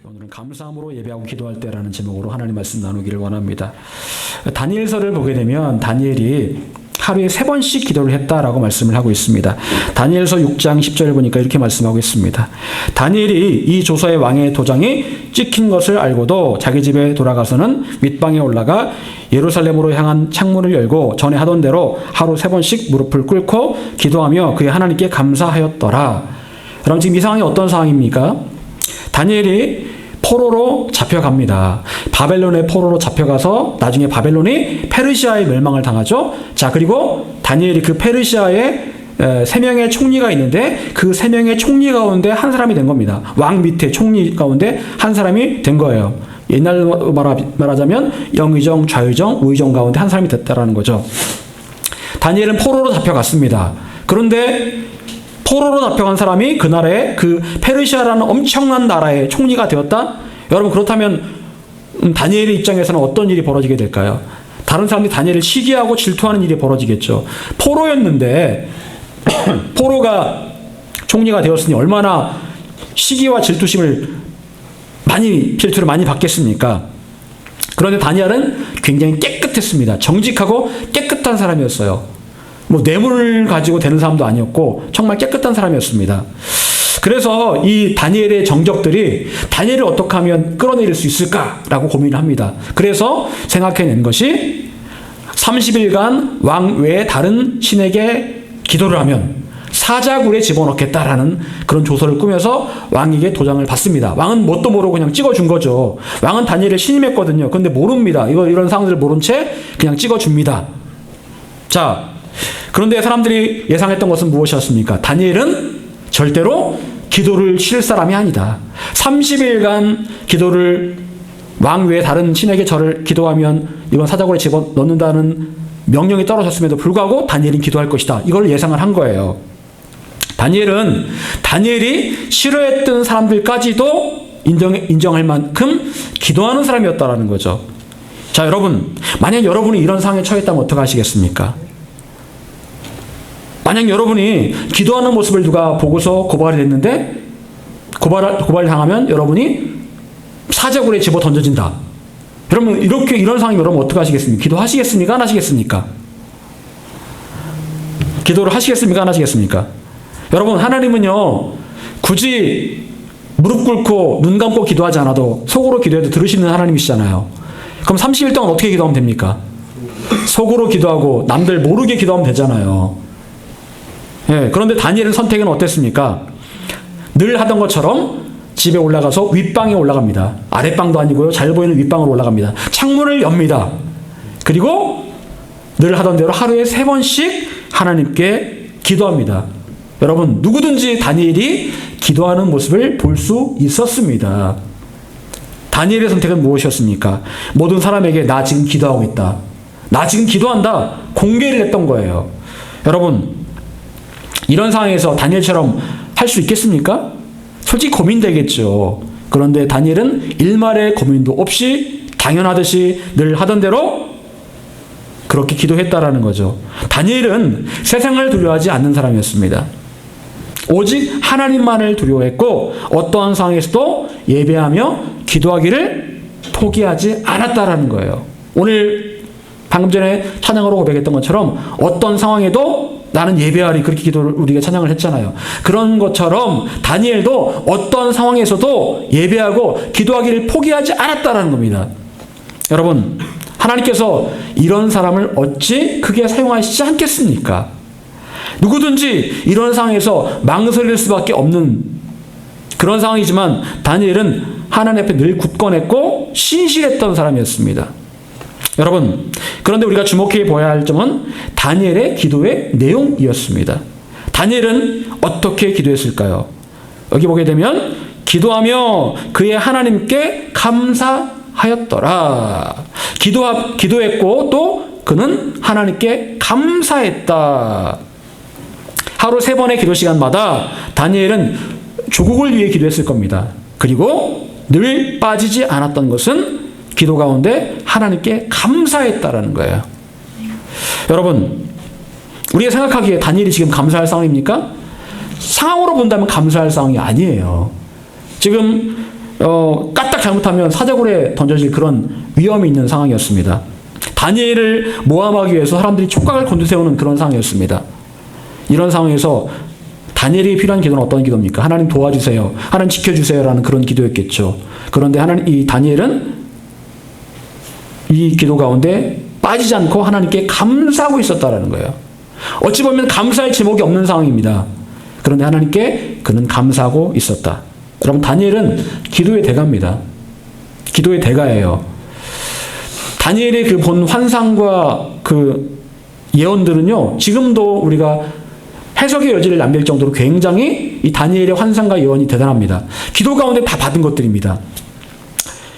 오늘은 감사함으로 예배하고 기도할 때라는 제목으로 하나님 말씀 나누기를 원합니다. 다니엘서를 보게 되면 다니엘이 하루에 3번씩 기도를 했다라고 말씀을 하고 있습니다. 다니엘서 6장 10절을 보니까 이렇게 말씀하고 있습니다. 다니엘이 이 조서의 왕의 도장이 찍힌 것을 알고도 자기 집에 돌아가서는 윗방에 올라가 예루살렘으로 향한 창문을 열고 전에 하던 대로 하루 3번씩 무릎을 꿇고 기도하며 그의 하나님께 감사하였더라. 그럼 지금 이 상황이 어떤 상황입니까? 다니엘이 포로로 잡혀갑니다. 바벨론의 포로로 잡혀가서 나중에 바벨론이 페르시아의 멸망을 당하죠. 자, 그리고 다니엘이 그 페르시아에 3명의 총리가 있는데 그 3명의 총리 가운데 한 사람이 된 겁니다. 왕 밑에 총리 가운데 한 사람이 된 거예요. 옛날로 말하자면 영의정, 좌의정, 우의정 가운데 한 사람이 됐다라는 거죠. 다니엘은 포로로 잡혀갔습니다. 그런데 포로로 잡혀간 사람이 그 나라의 그 페르시아라는 엄청난 나라의 총리가 되었다? 여러분, 그렇다면 다니엘의 입장에서는 어떤 일이 벌어지게 될까요? 다른 사람들이 다니엘을 시기하고 질투하는 일이 벌어지겠죠. 포로였는데 포로가 총리가 되었으니 얼마나 시기와 질투를 많이 받겠습니까? 그런데 다니엘은 굉장히 깨끗했습니다. 정직하고 깨끗한 사람이었어요. 뭐 뇌물을 가지고 되는 사람도 아니었고 정말 깨끗한 사람이었습니다. 그래서 이 다니엘의 정적들이 다니엘을 어떻게 하면 끌어내릴 수 있을까라고 고민을 합니다. 그래서 생각해낸 것이 30일간 왕 외에 다른 신에게 기도를 하면 사자굴에 집어넣겠다라는 그런 조서를 꾸며서 왕에게 도장을 받습니다. 왕은 뭣도 모르고 그냥 찍어준 거죠. 왕은 다니엘을 신임했거든요. 그런데 모릅니다. 이런 상황들을 모른 채 그냥 찍어줍니다. 자, 그런데 사람들이 예상했던 것은 무엇이었습니까? 다니엘은 절대로 기도를 쉴 사람이 아니다. 30일간 기도를 왕 외에 다른 신에게 절을 기도하면 이건 사자굴에 집어넣는다는 명령이 떨어졌음에도 불구하고 다니엘은 기도할 것이다. 이걸 예상을 한 거예요. 다니엘이 싫어했던 사람들까지도 인정할 만큼 기도하는 사람이었다라는 거죠. 자, 여러분, 만약 여러분이 이런 상황에 처했다면 어떻게 하시겠습니까? 만약 여러분이 기도하는 모습을 누가 보고서 고발이 됐는데 고발을 당하면 여러분이 사자굴에 집어 던져진다. 여러분, 이런 상황이면 여러분 어떻게 하시겠습니까? 기도하시겠습니까? 안 하시겠습니까? 기도를 하시겠습니까? 안 하시겠습니까? 여러분, 하나님은요, 굳이 무릎 꿇고 눈 감고 기도하지 않아도 속으로 기도해도 들으시는 하나님이시잖아요. 그럼 30일 동안 어떻게 기도하면 됩니까? 속으로 기도하고 남들 모르게 기도하면 되잖아요. 예, 그런데 다니엘의 선택은 어땠습니까? 늘 하던 것처럼 집에 올라가서 윗방에 올라갑니다. 아랫방도 아니고요. 잘 보이는 윗방으로 올라갑니다. 창문을 엽니다. 그리고 늘 하던 대로 하루에 3번씩 하나님께 기도합니다. 여러분, 누구든지 다니엘이 기도하는 모습을 볼 수 있었습니다. 다니엘의 선택은 무엇이었습니까? 모든 사람에게 나 지금 기도하고 있다. 나 지금 기도한다. 공개를 했던 거예요. 여러분, 이런 상황에서 다니엘처럼 할 수 있겠습니까? 솔직히 고민되겠죠. 그런데 다니엘은 일말의 고민도 없이 당연하듯이 늘 하던 대로 그렇게 기도했다라는 거죠. 다니엘은 세상을 두려워하지 않는 사람이었습니다. 오직 하나님만을 두려워했고 어떠한 상황에서도 예배하며 기도하기를 포기하지 않았다라는 거예요. 오늘 방금 전에 찬양으로 고백했던 것처럼 어떤 상황에도 나는 예배하리, 그렇게 기도를 우리가 찬양을 했잖아요. 그런 것처럼 다니엘도 어떤 상황에서도 예배하고 기도하기를 포기하지 않았다라는 겁니다. 여러분, 하나님께서 이런 사람을 어찌 크게 사용하시지 않겠습니까? 누구든지 이런 상황에서 망설일 수밖에 없는 그런 상황이지만 다니엘은 하나님 앞에 늘 굳건했고 신실했던 사람이었습니다. 여러분, 그런데 우리가 주목해 보아야 할 점은 다니엘의 기도의 내용이었습니다. 다니엘은 어떻게 기도했을까요? 여기 보게 되면 기도하며 그의 하나님께 감사하였더라. 기도했고 또 그는 하나님께 감사했다. 하루 3번의 기도 시간마다 다니엘은 조국을 위해 기도했을 겁니다. 그리고 늘 빠지지 않았던 것은 기도 가운데 하나님께 감사했다라는 거예요. 여러분, 우리가 생각하기에 다니엘이 지금 감사할 상황입니까? 상황으로 본다면 감사할 상황이 아니에요. 지금 까딱 잘못하면 사자굴에 던져질 그런 위험이 있는 상황이었습니다. 다니엘을 모함하기 위해서 사람들이 촉각을 곤두세우는 그런 상황이었습니다. 이런 상황에서 다니엘이 필요한 기도는 어떤 기도입니까? 하나님 도와주세요. 하나님 지켜주세요라는 그런 기도였겠죠. 그런데 이 다니엘은 이 기도 가운데 빠지지 않고 하나님께 감사하고 있었다라는 거예요. 어찌 보면 감사할 제목이 없는 상황입니다. 그런데 하나님께 그는 감사하고 있었다. 여러분, 다니엘은 기도의 대가입니다. 기도의 대가예요. 다니엘의 그 본 환상과 그 예언들은요, 지금도 우리가 해석의 여지를 남길 정도로 굉장히 이 다니엘의 환상과 예언이 대단합니다. 기도 가운데 다 받은 것들입니다.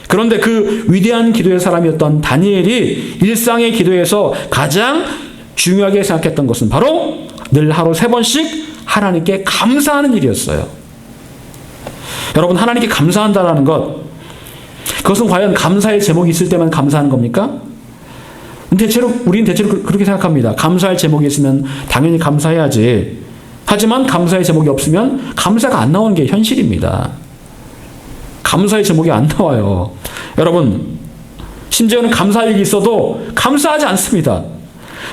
그런데 그 위대한 기도의 사람이었던 다니엘이 일상의 기도에서 가장 중요하게 생각했던 것은 바로 늘 하루 3번씩 하나님께 감사하는 일이었어요. 여러분, 하나님께 감사한다라는 것, 그것은 과연 감사의 제목이 있을 때만 감사하는 겁니까? 우리는 대체로 그렇게 생각합니다. 감사할 제목이 있으면 당연히 감사해야지. 하지만 감사의 제목이 없으면 감사가 안 나오는 게 현실입니다. 감사의 제목이 안 나와요. 여러분, 심지어는 감사할 일이 있어도 감사하지 않습니다.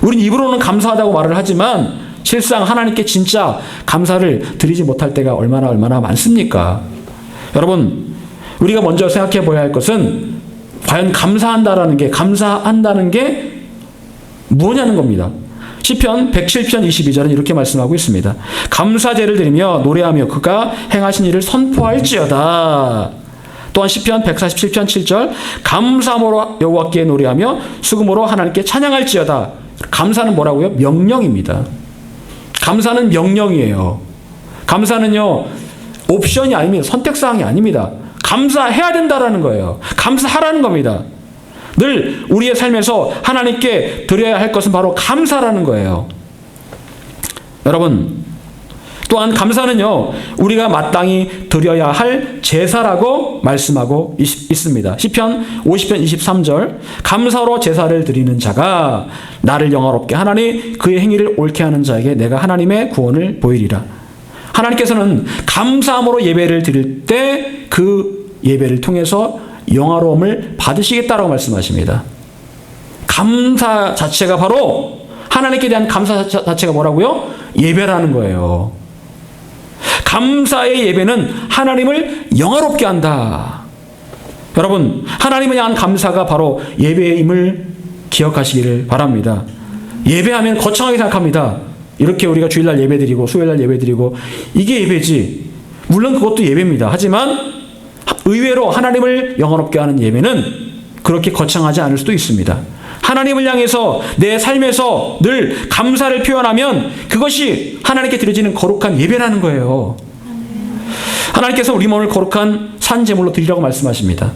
우린 입으로는 감사하다고 말을 하지만 실상 하나님께 진짜 감사를 드리지 못할 때가 얼마나 많습니까? 여러분, 우리가 먼저 생각해 보아야 할 것은 과연 감사한다는 게 뭐냐는 겁니다. 시편 107편 22절은 이렇게 말씀하고 있습니다. 감사제를 드리며 노래하며 그가 행하신 일을 선포할지어다. 또한 시편 147편 7절 감사함으로 여호와께 노래하며 수금으로 하나님께 찬양할지어다. 감사는 뭐라고요? 명령입니다. 감사는 명령이에요. 감사는요, 옵션이 아닙니다. 선택사항이 아닙니다. 감사해야 된다라는 거예요. 감사하라는 겁니다. 늘 우리의 삶에서 하나님께 드려야 할 것은 바로 감사라는 거예요. 여러분, 또한 감사는요, 우리가 마땅히 드려야 할 제사라고 말씀하고 있습니다. 시편 50편 23절 감사로 제사를 드리는 자가 나를 영화롭게 하나니 그의 행위를 옳게 하는 자에게 내가 하나님의 구원을 보이리라. 하나님께서는 감사함으로 예배를 드릴 때 그 예배를 통해서 영화로움을 받으시겠다라고 말씀하십니다. 감사 자체가 바로 하나님께 대한 감사 자체가 뭐라고요? 예배라는 거예요. 감사의 예배는 하나님을 영화롭게 한다. 여러분, 하나님을 향한 감사가 바로 예배임을 기억하시기를 바랍니다. 예배하면 거창하게 생각합니다. 이렇게 우리가 주일날 예배드리고 수요일날 예배드리고 이게 예배지. 물론 그것도 예배입니다. 하지만 의외로 하나님을 영화롭게 하는 예배는 그렇게 거창하지 않을 수도 있습니다. 하나님을 향해서 내 삶에서 늘 감사를 표현하면 그것이 하나님께 드려지는 거룩한 예배라는 거예요. 하나님께서 우리 몸을 거룩한 산제물로 드리라고 말씀하십니다.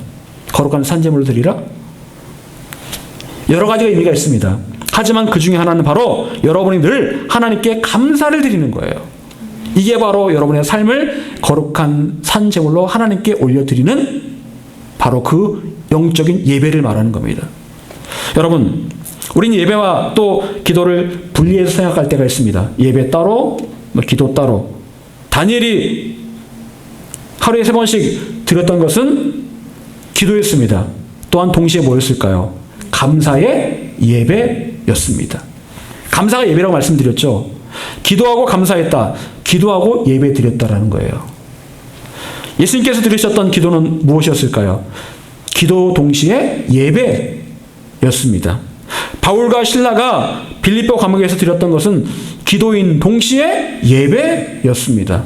거룩한 산제물로 드리라? 여러 가지가 의미가 있습니다. 하지만 그 중에 하나는 바로 여러분이 늘 하나님께 감사를 드리는 거예요. 이게 바로 여러분의 삶을 거룩한 산제물로 하나님께 올려드리는 바로 그 영적인 예배를 말하는 겁니다. 여러분, 우리는 예배와 또 기도를 분리해서 생각할 때가 있습니다. 예배 따로, 기도 따로. 다니엘이 하루에 3번씩 드렸던 것은 기도였습니다. 또한 동시에 뭐였을까요? 감사의 예배였습니다. 감사가 예배라고 말씀드렸죠. 기도하고 감사했다. 기도하고 예배 드렸다라는 거예요. 예수님께서 드리셨던 기도는 무엇이었을까요? 기도 동시에 예배였습니다. 바울과 실라가 빌립보 감옥에서 드렸던 것은 기도인 동시에 예배였습니다.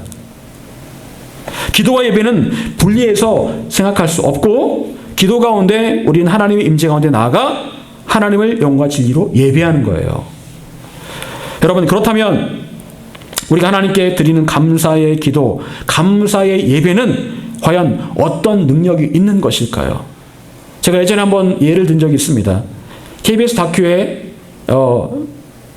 기도와 예배는 분리해서 생각할 수 없고 기도 가운데 우리는 하나님의 임재 가운데 나아가 하나님을 영과 진리로 예배하는 거예요. 여러분, 그렇다면 우리가 하나님께 드리는 감사의 기도, 감사의 예배는 과연 어떤 능력이 있는 것일까요? 제가 예전에 한번 예를 든 적이 있습니다. KBS 다큐에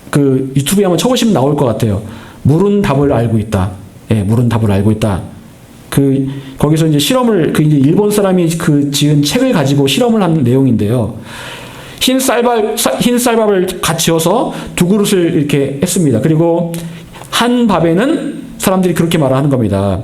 그 유튜브에 한번 쳐보시면 나올 것 같아요. 물은 답을 알고 있다. 예, 물은 답을 알고 있다. 거기서 이제 실험을, 이제 일본 사람이 지은 책을 가지고 실험을 한 내용인데요. 흰 쌀밥을 갖추어서 2그릇을 이렇게 했습니다. 그리고 한 밥에는 사람들이 그렇게 말을 하는 겁니다.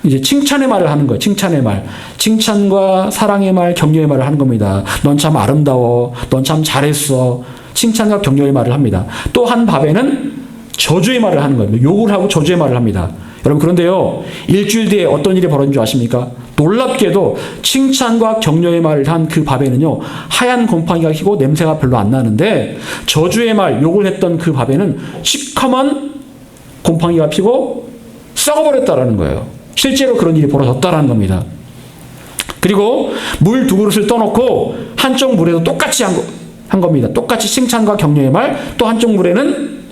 이제 칭찬의 말을 하는 거예요. 칭찬의 말. 칭찬과 사랑의 말, 격려의 말을 하는 겁니다. 넌 참 아름다워. 넌 참 잘했어. 칭찬과 격려의 말을 합니다. 또 한 밥에는 저주의 말을 하는 거예요. 욕을 하고 저주의 말을 합니다. 여러분, 그런데요, 일주일 뒤에 어떤 일이 벌어진 줄 아십니까? 놀랍게도 칭찬과 격려의 말을 한 그 밥에는요, 하얀 곰팡이가 피고 냄새가 별로 안 나는데, 저주의 말, 욕을 했던 그 밥에는 시커먼 곰팡이가 피고 썩어버렸다라는 거예요. 실제로 그런 일이 벌어졌다라는 겁니다. 그리고 물 2그릇을 떠놓고 한쪽 물에도 똑같이 한 겁니다. 똑같이 칭찬과 격려의 말, 또 한쪽 물에는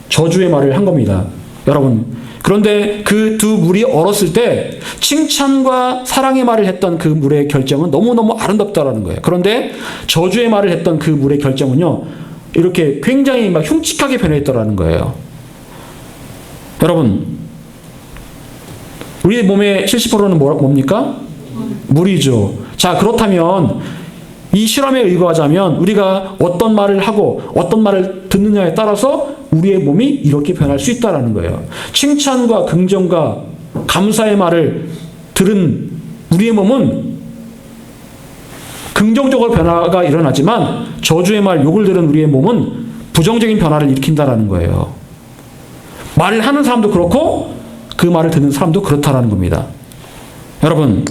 저주의 말을 한 겁니다. 여러분, 그런데 그 두 물이 얼었을 때 칭찬과 사랑의 말을 했던 그 물의 결정은 너무너무 아름답다라는 거예요. 그런데 저주의 말을 했던 그 물의 결정은요, 이렇게 굉장히 막 흉측하게 변했더라는 거예요. 여러분, 우리 몸의 70%는 뭡니까? 물이죠. 자, 그렇다면 이 실험에 의거하자면 우리가 어떤 말을 하고 어떤 말을 듣느냐에 따라서 우리의 몸이 이렇게 변할 수 있다는 거예요. 칭찬과 긍정과 감사의 말을 들은 우리의 몸은 긍정적으로 변화가 일어나지만 저주의 말, 욕을 들은 우리의 몸은 부정적인 변화를 일으킨다는 거예요. 말을 하는 사람도 그렇고 그 말을 듣는 사람도 그렇다라는 겁니다. 여러분,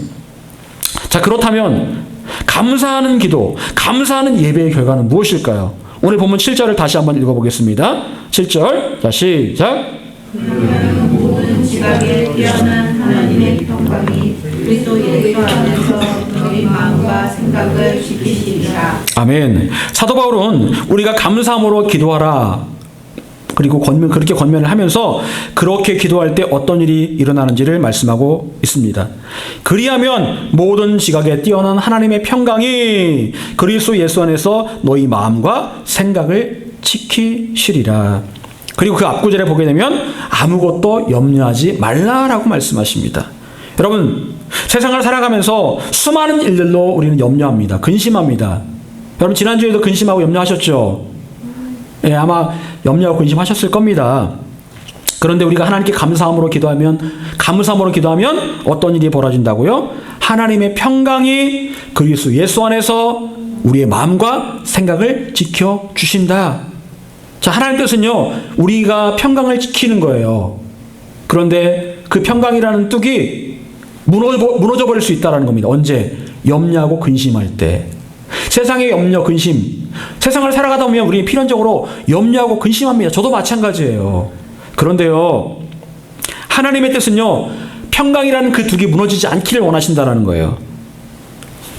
자, 그렇다면 감사하는 기도, 감사하는 예배의 결과는 무엇일까요? 오늘 본문 7절을 다시 한번 읽어보겠습니다. 7절, 자, 시작. 모든 지각에 뛰어난 하나님의 평강이 그리스도 예수 안에서 너희 마음과 생각을 지키시리라. 아멘. 사도 바울은 우리가 감사함으로 기도하라, 그리고 그렇게 권면을 하면서 그렇게 기도할 때 어떤 일이 일어나는지를 말씀하고 있습니다. 그리하면 모든 지각에 뛰어난 하나님의 평강이 그리스도 예수 안에서 너희 마음과 생각을 지키시리라. 그리고 그 앞구절에 보게 되면 아무것도 염려하지 말라라고 말씀하십니다. 여러분, 세상을 살아가면서 수많은 일들로 우리는 염려합니다. 근심합니다. 여러분, 지난주에도 근심하고 염려하셨죠? 예, 아마 염려하고 근심하셨을 겁니다. 그런데 우리가 하나님께 감사함으로 기도하면 어떤 일이 벌어진다고요? 하나님의 평강이 그리스도 예수 안에서 우리의 마음과 생각을 지켜주신다. 자, 하나님 뜻은요, 우리가 평강을 지키는 거예요. 그런데 그 평강이라는 뚝이 무너져 버릴 수 있다는 겁니다. 언제? 염려하고 근심할 때. 세상의 염려, 근심. 세상을 살아가다 보면 우리는 필연적으로 염려하고 근심합니다. 저도 마찬가지예요. 그런데요, 하나님의 뜻은요, 평강이라는 그 둑이 무너지지 않기를 원하신다는 거예요.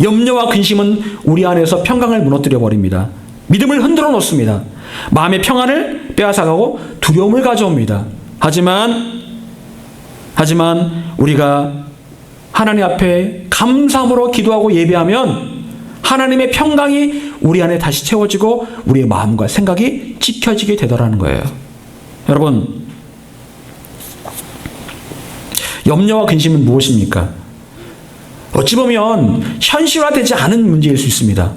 염려와 근심은 우리 안에서 평강을 무너뜨려 버립니다. 믿음을 흔들어 놓습니다. 마음의 평안을 빼앗아가고 두려움을 가져옵니다. 하지만 우리가 하나님 앞에 감사함으로 기도하고 예배하면 하나님의 평강이 우리 안에 다시 채워지고 우리의 마음과 생각이 지켜지게 되더라는 거예요. 여러분, 염려와 근심은 무엇입니까? 어찌 보면 현실화되지 않은 문제일 수 있습니다.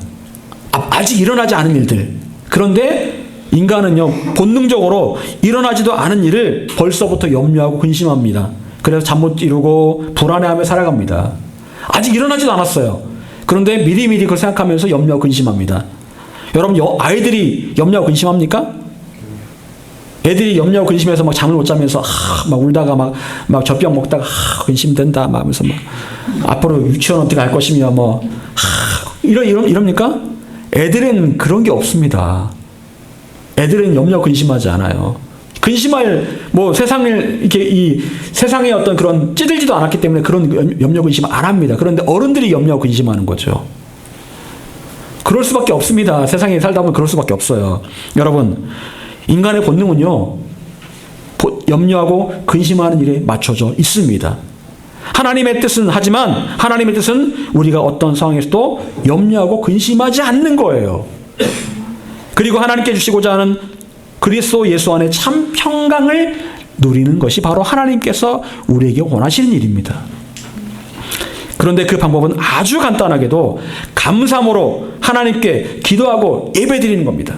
아직 일어나지 않은 일들. 그런데 인간은요, 본능적으로 일어나지도 않은 일을 벌써부터 염려하고 근심합니다. 그래서 잠 못 이루고 불안해하며 살아갑니다. 아직 일어나지도 않았어요. 그런데 미리미리 그걸 생각하면서 염려하고 근심합니다. 여러분, 아이들이 염려하고 근심합니까? 애들이 염려하고 근심해서 막 잠을 못 자면서 막 울다가 막 젖병 먹다가 근심된다 막 하면서 막 앞으로 유치원 어떻게 갈 것이며 뭐 이럽니까? 애들은 그런 게 없습니다. 애들은 염려하고 근심하지 않아요. 근심할 세상을 이렇게 이 세상의 어떤 그런 찌들지도 않았기 때문에 그런 염려 근심 안 합니다. 그런데 어른들이 염려하고 근심하는 거죠. 그럴 수밖에 없습니다. 세상에 살다 보면 그럴 수밖에 없어요. 여러분, 인간의 본능은요, 염려하고 근심하는 일에 맞춰져 있습니다. 하나님의 뜻은 우리가 어떤 상황에서도 염려하고 근심하지 않는 거예요. 그리고 하나님께 주시고자 하는 그리스도 예수 안에 참 평강을 누리는 것이 바로 하나님께서 우리에게 원하시는 일입니다. 그런데 그 방법은 아주 간단하게도 감사함으로 하나님께 기도하고 예배드리는 겁니다.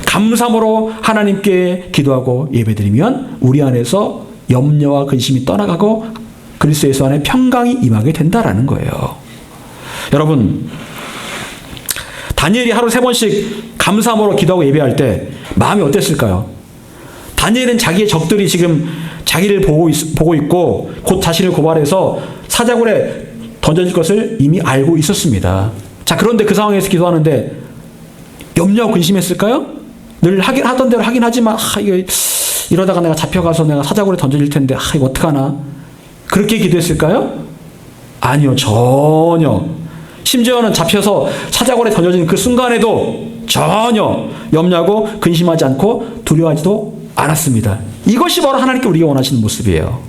감사함으로 하나님께 기도하고 예배드리면 우리 안에서 염려와 근심이 떠나가고 그리스도 예수 안에 평강이 임하게 된다라는 거예요. 여러분, 다니엘이 하루 3번씩 감사함으로 기도하고 예배할 때 마음이 어땠을까요? 다니엘은 자기의 적들이 지금 자기를 보고 있고 곧 자신을 고발해서 사자굴에 던져질 것을 이미 알고 있었습니다. 자, 그런데 그 상황에서 기도하는데 염려하고 근심했을까요? 늘 하던 대로 하긴 하지만 이거 이러다가 내가 잡혀가서 내가 사자굴에 던져질 텐데 이거 어떡하나? 그렇게 기도했을까요? 아니요, 전혀. 심지어는 잡혀서 사자굴에 던져진 그 순간에도 전혀 염려하고 근심하지 않고 두려워하지도 않았습니다. 이것이 바로 하나님께 우리가 원하시는 모습이에요.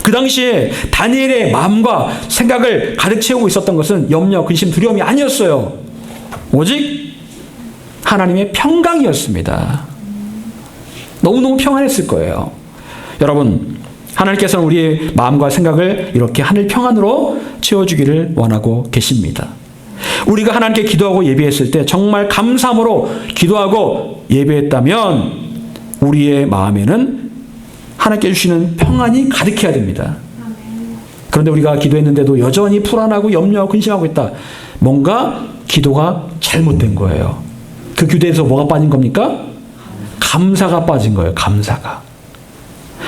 그 당시에 다니엘의 마음과 생각을 가득 채우고 있었던 것은 염려, 근심, 두려움이 아니었어요. 오직 하나님의 평강이었습니다. 너무너무 평안했을 거예요. 여러분, 하나님께서는 우리의 마음과 생각을 이렇게 하늘 평안으로 채워주기를 원하고 계십니다. 우리가 하나님께 기도하고 예배했을 때 정말 감사함으로 기도하고 예배했다면 우리의 마음에는 하나님께 주시는 평안이 가득해야 됩니다. 그런데 우리가 기도했는데도 여전히 불안하고 염려하고 근심하고 있다. 뭔가 기도가 잘못된 거예요. 그 기도에서 뭐가 빠진 겁니까? 감사가 빠진 거예요.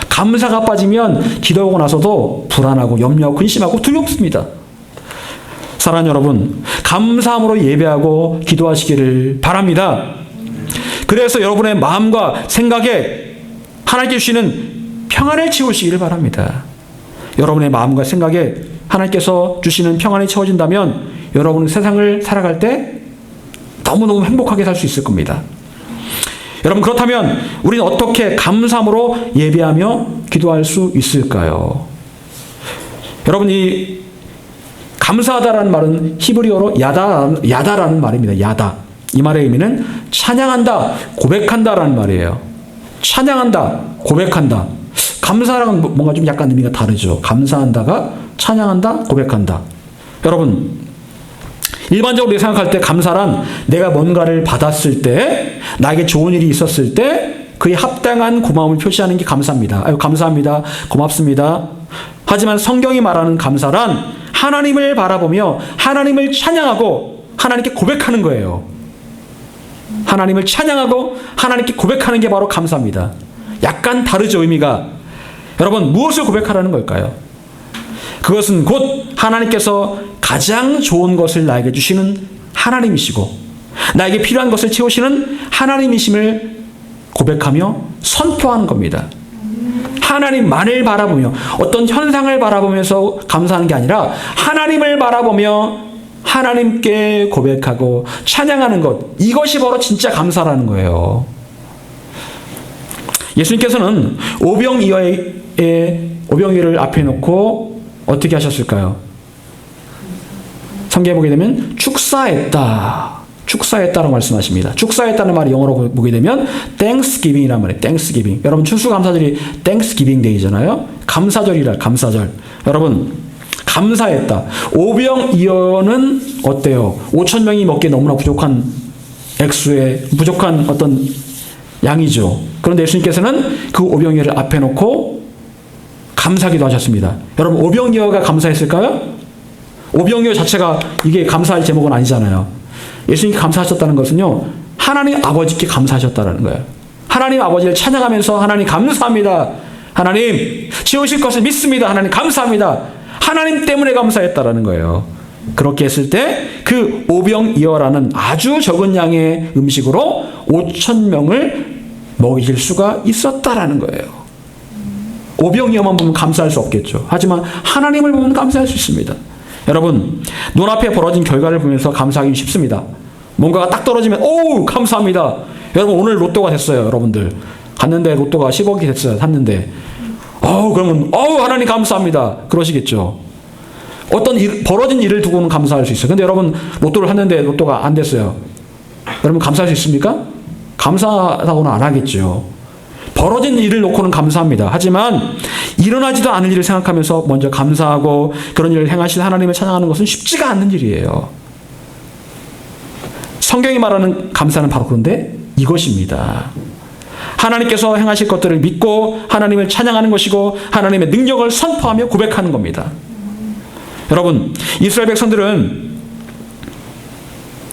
감사가 빠지면 기도하고 나서도 불안하고 염려하고 근심하고 두렵습니다. 사랑하는 여러분, 감사함으로 예배하고 기도하시기를 바랍니다. 그래서 여러분의 마음과 생각에 하나님께 주시는 평안을 채우시기를 바랍니다. 여러분의 마음과 생각에 하나님께서 주시는 평안이 채워진다면 여러분은 세상을 살아갈 때 너무너무 행복하게 살 수 있을 겁니다. 여러분, 그렇다면 우리는 어떻게 감사함으로 예배하며 기도할 수 있을까요? 여러분, 이 감사하다라는 말은 히브리어로 야다라는 말입니다. 야다. 이 말의 의미는 찬양한다, 고백한다라는 말이에요. 찬양한다, 고백한다. 감사랑은 뭔가 좀 약간 의미가 다르죠. 감사한다가 찬양한다, 고백한다. 여러분, 일반적으로 생각할 때 감사란 내가 뭔가를 받았을 때, 나에게 좋은 일이 있었을 때 그에 합당한 고마움을 표시하는 게 감사입니다. 아유, 감사합니다. 고맙습니다. 하지만 성경이 말하는 감사란 하나님을 바라보며 하나님을 찬양하고 하나님께 고백하는 거예요. 하나님을 찬양하고 하나님께 고백하는 게 바로 감사입니다. 약간 다르죠, 의미가. 여러분, 무엇을 고백하라는 걸까요? 그것은 곧 하나님께서 가장 좋은 것을 나에게 주시는 하나님이시고 나에게 필요한 것을 채우시는 하나님이심을 고백하며 선포하는 겁니다. 하나님만을 바라보며 어떤 현상을 바라보면서 감사하는 게 아니라 하나님을 바라보며 하나님께 고백하고 찬양하는 것, 이것이 바로 진짜 감사라는 거예요. 예수님께서는 오병이어를 앞에 놓고 어떻게 하셨을까요? 성경에 보게 되면 축사했다라고 말씀하십니다. 축사했다는 말이 영어로 보게 되면 Thanksgiving이란 말이에요. Thanksgiving. 여러분, 추수감사절이 Thanksgiving Day잖아요. 감사절이라, 감사절. 여러분, 감사했다. 오병이어는 어때요? 5,000명이 먹기에 너무나 부족한 액수의 부족한 어떤 양이죠. 그런데 예수님께서는 그 오병이어를 앞에 놓고 감사기도 하셨습니다. 여러분, 오병이어가 감사했을까요? 오병이어 자체가 이게 감사할 제목은 아니잖아요. 예수님이 감사하셨다는 것은요, 하나님 아버지께 감사하셨다는 거예요. 하나님 아버지를 찬양하면서 하나님 감사합니다. 하나님 채우실 것을 믿습니다. 하나님 감사합니다. 하나님 때문에 감사했다라는 거예요. 그렇게 했을 때 그 오병이어라는 아주 적은 양의 음식으로 5,000명을 먹일 수가 있었다라는 거예요. 오병이어만 보면 감사할 수 없겠죠. 하지만 하나님을 보면 감사할 수 있습니다. 여러분, 눈앞에 벌어진 결과를 보면서 감사하기 쉽습니다. 뭔가가 딱 떨어지면 오우 감사합니다. 여러분, 오늘 로또가 됐어요. 여러분들 갔는데 로또가 10억이 됐어요. 샀는데 그러면 하나님 감사합니다. 그러시겠죠. 어떤 벌어진 일을 두고는 감사할 수 있어요. 근데 여러분, 로또를 샀는데 로또가 안 됐어요. 여러분, 감사할 수 있습니까? 감사하다고는 안 하겠죠. 벌어진 일을 놓고는 감사합니다. 하지만 일어나지도 않을 일을 생각하면서 먼저 감사하고 그런 일을 행하실 하나님을 찬양하는 것은 쉽지가 않는 일이에요. 성경이 말하는 감사는 바로 그런데 이것입니다. 하나님께서 행하실 것들을 믿고 하나님을 찬양하는 것이고 하나님의 능력을 선포하며 고백하는 겁니다. 여러분, 이스라엘 백성들은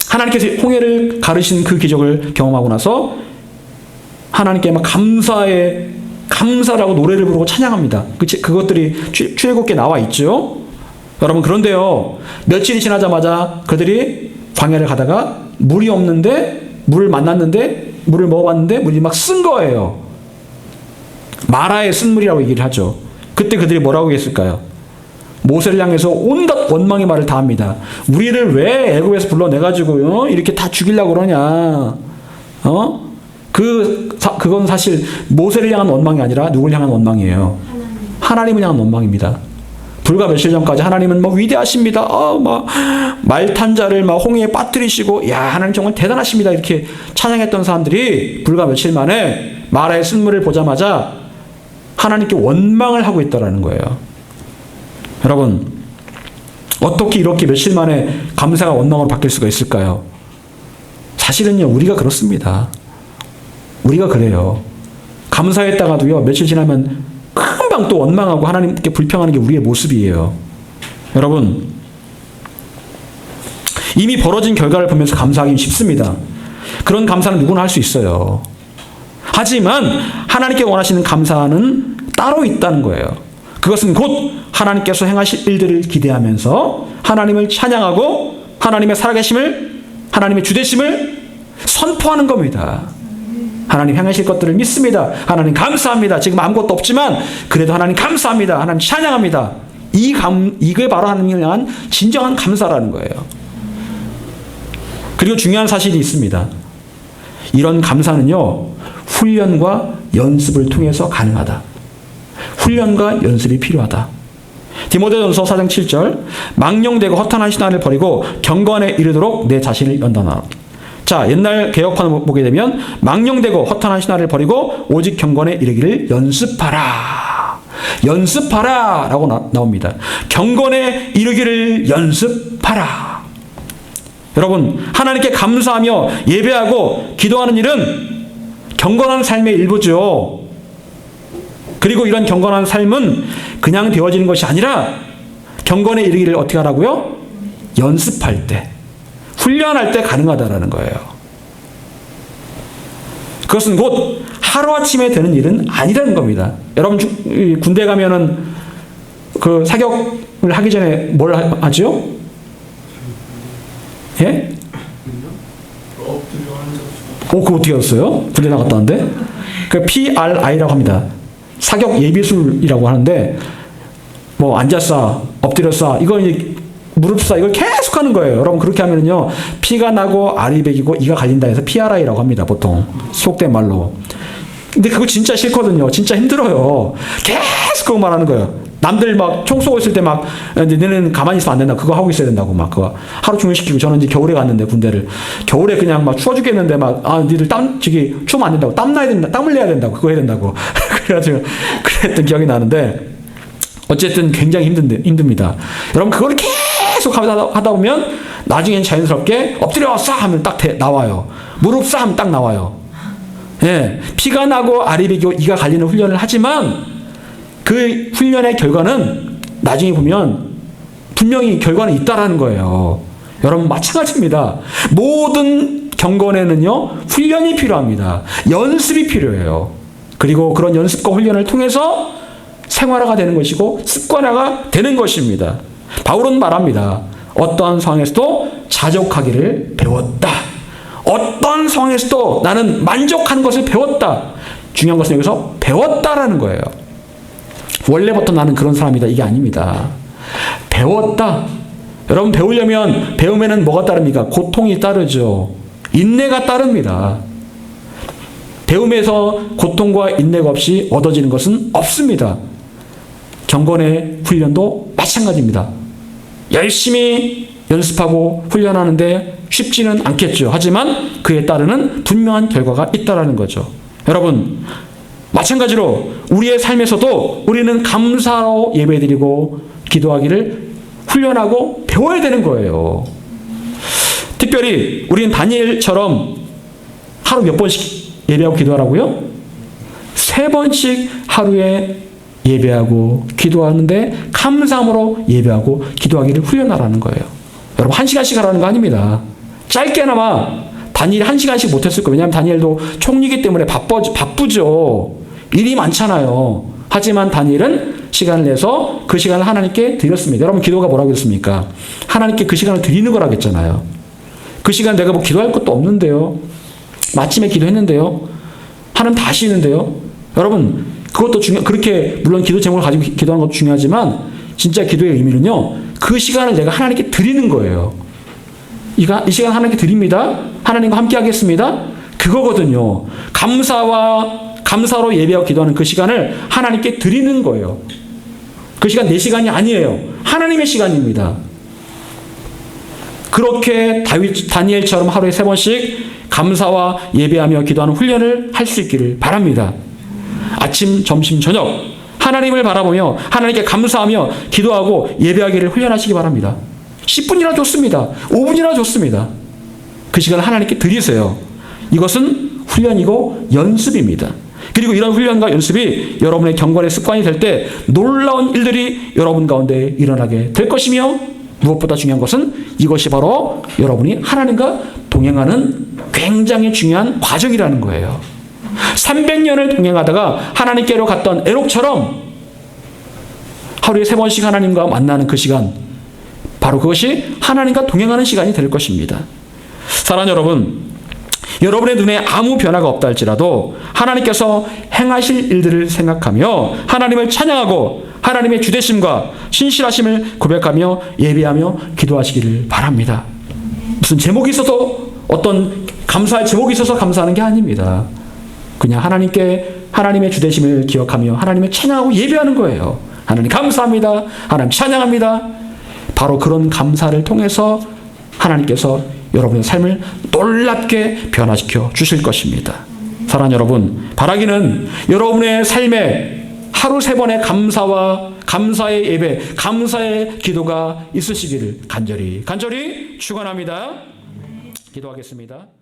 하나님께서 홍해를 가르신 그 기적을 경험하고 나서 하나님께 막 감사라고 노래를 부르고 찬양합니다. 그것들이 출애굽기에 나와 있죠. 여러분, 그런데요, 며칠이 지나자마자 그들이 광야를 가다가 물이 없는데 물을 만났는데 물을 먹어봤는데 물이 막 쓴 거예요. 마라의 쓴 물이라고 얘기를 하죠. 그때 그들이 뭐라고 했을까요? 모세를 향해서 온갖 원망의 말을 다 합니다. 우리를 왜 애굽에서 불러내가지고 이렇게 다 죽이려고 그러냐? 그건 사실 모세를 향한 원망이 아니라 누굴 향한 원망이에요? 하나님을 향한 원망입니다. 불과 며칠 전까지 하나님은 뭐 위대하십니다. 막 말탄 자를 막 홍해에 빠뜨리시고, 야, 하나님 정말 대단하십니다. 이렇게 찬양했던 사람들이 불과 며칠 만에 마라의 쓴물을 보자마자 하나님께 원망을 하고 있다라는 거예요. 여러분, 어떻게 이렇게 며칠 만에 감사가 원망으로 바뀔 수가 있을까요? 사실은요, 우리가 그렇습니다. 우리가 그래요. 감사했다가도요, 며칠 지나면 금방 또 원망하고 하나님께 불평하는 게 우리의 모습이에요. 여러분, 이미 벌어진 결과를 보면서 감사하기 쉽습니다. 그런 감사는 누구나 할 수 있어요. 하지만 하나님께 원하시는 감사는 따로 있다는 거예요. 그것은 곧 하나님께서 행하실 일들을 기대하면서 하나님을 찬양하고 하나님의 살아계심을, 하나님의 주되심을 선포하는 겁니다. 하나님 행하실 것들을 믿습니다. 하나님 감사합니다. 지금 아무것도 없지만 그래도 하나님 감사합니다. 하나님 찬양합니다. 이게 바로 하나님을 향한 진정한 감사라는 거예요. 그리고 중요한 사실이 있습니다. 이런 감사는요, 훈련과 연습을 통해서 가능하다. 훈련과 연습이 필요하다. 디모데전서 4장 7절, 망령되고 허탄한 신화를 버리고 경건에 이르도록 내 자신을 연단하라. 자, 옛날 개혁판 보게 되면 망령되고 허탄한 신화를 버리고 오직 경건에 이르기를 연습하라. 연습하라 라고 나옵니다. 경건에 이르기를 연습하라. 여러분, 하나님께 감사하며 예배하고 기도하는 일은 경건한 삶의 일부죠. 그리고 이런 경건한 삶은 그냥 되어지는 것이 아니라 경건에 이르기를 어떻게 하라고요? 연습할 때, 훈련할 때 가능하다라는 거예요. 그것은 곧 하루아침에 되는 일은 아니라는 겁니다. 여러분, 군대 가면은 그 사격을 하기 전에 뭘 하죠? 예? 그거 어떻게 했어요? 군대 나갔다 왔는데? 그 PRI라고 합니다. 사격 예비술이라고 하는데, 뭐 앉아서 엎드려서 이거 이제 무릎 쏴 이걸 계속 하는 거예요. 여러분, 그렇게 하면은요, 피가 나고 알이 베기고 이가 갈린다 해서 PRI라고 합니다. 보통 속된 말로. 근데 그거 진짜 싫거든요. 진짜 힘들어요. 계속 그거 말하는 거예요. 남들 막 총 쏘고 있을 때 막 너네는 가만히 있으면 안 된다. 그거 하고 있어야 된다고 막 그거 하루 종일 시키고. 저는 이제 겨울에 갔는데 군대를 겨울에 그냥 막 추워 죽겠는데 막 니들 추우면 안 된다고, 땀 나야 된다, 땀을 내야 된다고, 그거 해야 된다고. 그래가지고 그랬던 기억이 나는데, 어쨌든 굉장히 힘듭니다. 여러분, 그걸 계속 하다 보면 나중엔 자연스럽게 엎드려 쏴 하면 딱 나와요. 무릎 쏴 하면 딱 나와요. 예, 피가 나고 알이 베기고 이가 갈리는 훈련을 하지만 그 훈련의 결과는 나중에 보면 분명히 결과는 있다라는 거예요. 여러분, 마찬가지입니다. 모든 경건에는요, 훈련이 필요합니다. 연습이 필요해요. 그리고 그런 연습과 훈련을 통해서 생활화가 되는 것이고 습관화가 되는 것입니다. 바울은 말합니다. 어떠한 상황에서도 자족하기를 배웠다. 어떤 상황에서도 나는 만족하는 것을 배웠다. 중요한 것은 여기서 배웠다라는 거예요. 원래부터 나는 그런 사람이다, 이게 아닙니다. 배웠다. 여러분, 배우면은 뭐가 따릅니까? 고통이 따르죠. 인내가 따릅니다. 배움에서 고통과 인내가 없이 얻어지는 것은 없습니다. 경건의 훈련도 마찬가지입니다. 열심히 연습하고 훈련하는데 쉽지는 않겠죠. 하지만 그에 따르는 분명한 결과가 있다라는 거죠. 여러분, 마찬가지로 우리의 삶에서도 우리는 감사로 예배드리고 기도하기를 훈련하고 배워야 되는 거예요. 특별히 우리는 다니엘처럼 하루 몇 번씩 예배하고 기도하라고요? 3번씩 하루에 예배하고 기도하는데 감사함으로 예배하고 기도하기를 훈련하라는 거예요. 여러분 1시간씩 하라는 거 아닙니다. 짧게나마 다니엘 1시간씩 못했을 거예요. 왜냐하면 다니엘도 총리이기 때문에 바쁘죠. 일이 많잖아요. 하지만 다니엘은 시간을 내서 그 시간을 하나님께 드렸습니다. 여러분 기도가 뭐라고 했습니까? 하나님께 그 시간을 드리는 거라고 했잖아요. 그 시간 내가 뭐 기도할 것도 없는데요. 마침에 기도했는데요. 하나님 다 아시는데요. 여러분 그것도 그렇게 물론 기도 제목을 가지고 기도하는 것도 중요하지만 진짜 기도의 의미는요. 그 시간을 내가 하나님께 드리는 거예요. 이 시간 하나님께 드립니다. 하나님과 함께 하겠습니다. 그거거든요. 감사로 예배하고 기도하는 그 시간을 하나님께 드리는 거예요. 그 시간 내 시간이 아니에요. 하나님의 시간입니다. 그렇게 다니엘처럼 하루에 3번씩 감사와 예배하며 기도하는 훈련을 할 수 있기를 바랍니다. 아침, 점심, 저녁 하나님을 바라보며 하나님께 감사하며 기도하고 예배하기를 훈련하시기 바랍니다. 10분이나 좋습니다. 5분이나 좋습니다. 그 시간을 하나님께 드리세요. 이것은 훈련이고 연습입니다. 그리고 이런 훈련과 연습이 여러분의 경건의 습관이 될 때 놀라운 일들이 여러분 가운데 일어나게 될 것이며 무엇보다 중요한 것은 이것이 바로 여러분이 하나님과 동행하는 굉장히 중요한 과정이라는 거예요. 300년을 동행하다가 하나님께로 갔던 에녹처럼 하루에 3번씩 하나님과 만나는 그 시간, 바로 그것이 하나님과 동행하는 시간이 될 것입니다. 사랑하는 여러분, 여러분의 눈에 아무 변화가 없다 할지라도 하나님께서 행하실 일들을 생각하며 하나님을 찬양하고 하나님의 주되심과 신실하심을 고백하며 예배하며 기도하시기를 바랍니다. 무슨 제목이 있어서 어떤 감사할 제목이 있어서 감사하는 게 아닙니다. 그냥 하나님의 주되심을 기억하며 하나님을 찬양하고 예배하는 거예요. 하나님 감사합니다. 하나님 찬양합니다. 바로 그런 감사를 통해서 하나님께서 여러분의 삶을 놀랍게 변화시켜 주실 것입니다. 사랑하는 여러분, 바라기는 여러분의 삶에 하루 3번의 감사의 예배, 감사의 기도가 있으시기를 간절히 축원합니다. 기도하겠습니다.